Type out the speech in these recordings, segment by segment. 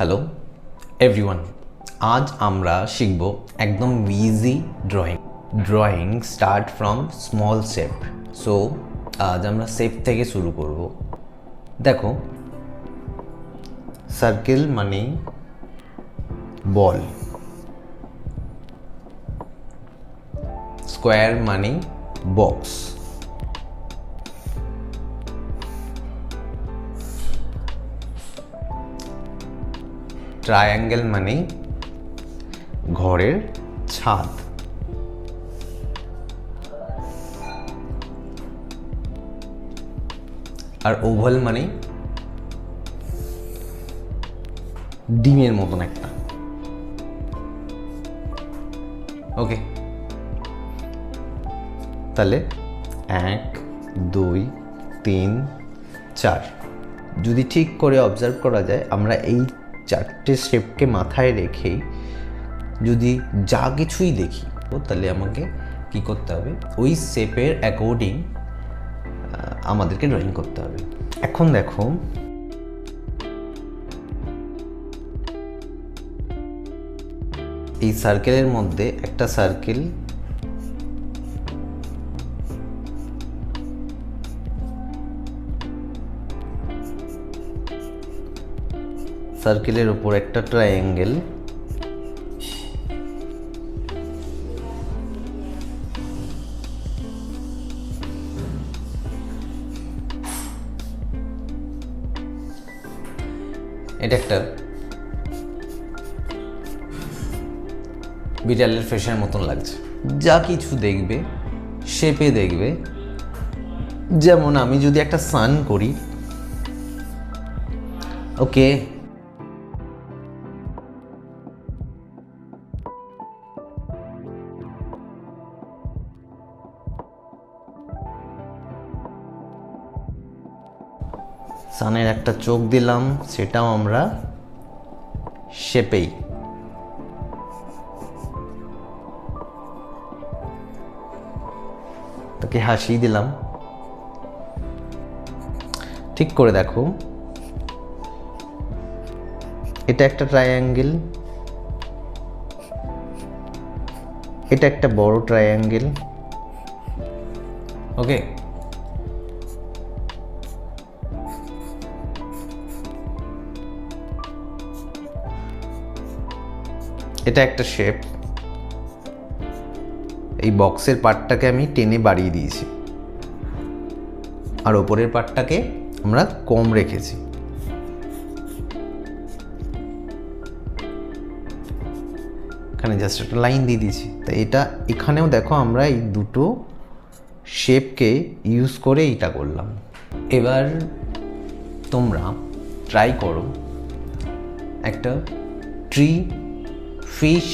Hello everyone, আজ আমরা শিখব একদম easy drawing start from small shape. So আজ আমরা শেপ থেকে শুরু করব। দেখো, সার্কেল মানে বল, স্কোয়ার মানে বক্স, ট্রায়াঙ্গেল মানে ঘরের ছাদ, আর ওভাল মানে ডিমের মতন একটা। ওকে, তাহলে 1 2 3 4 যদি ঠিক করে অবজার্ভ করা যায়, আমরা এই 4টে শেপকে মাথায় রেখেই যদি যা কিছুই দেখি, তাহলে আমাকে কি করতে হবে, ওই শেপের অ্যাকর্ডিং আমাদেরকে ড্রয়িং করতে হবে। এখন দেখো, এই সার্কেলের মধ্যে একটা সার্কেলের উপর একটা ট্রায়াঙ্গেল, এটা একটা বিড়ালের ফেসের মতন লাগছে। যা কিছু দেখবে শেপে দেখবে। যেমন আমি যদি একটা সান করি, ওকে, সানের একটা চোখ দিলাম, সেটাও আমরা শেপেই। তাকে হাসি দিলাম। ঠিক করে দেখো, এটা একটা ট্রায়াঙ্গেল, এটা একটা বড় ট্রায়াঙ্গেল। ওকে, এটা একটা শেপ। এই বক্সের পার্টটাকে আমি টেনে বাড়িয়ে দিয়েছি, আর ওপরের পার্টটাকে আমরা কম রেখেছি। এখানে জাস্ট একটা লাইন দিয়ে দিয়েছি। তাই এটা এখানেও দেখো, আমরা এই দুটো শেপকে ইউজ করে এইটা করলাম। এবার তোমরা ট্রাই করো একটা ট্রি, ফিশ,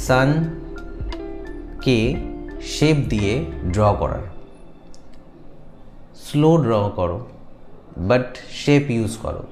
সানকে শেপ দিয়ে ড্র করার। স্লো ড্র করো, বাট শেপ ইউজ করো।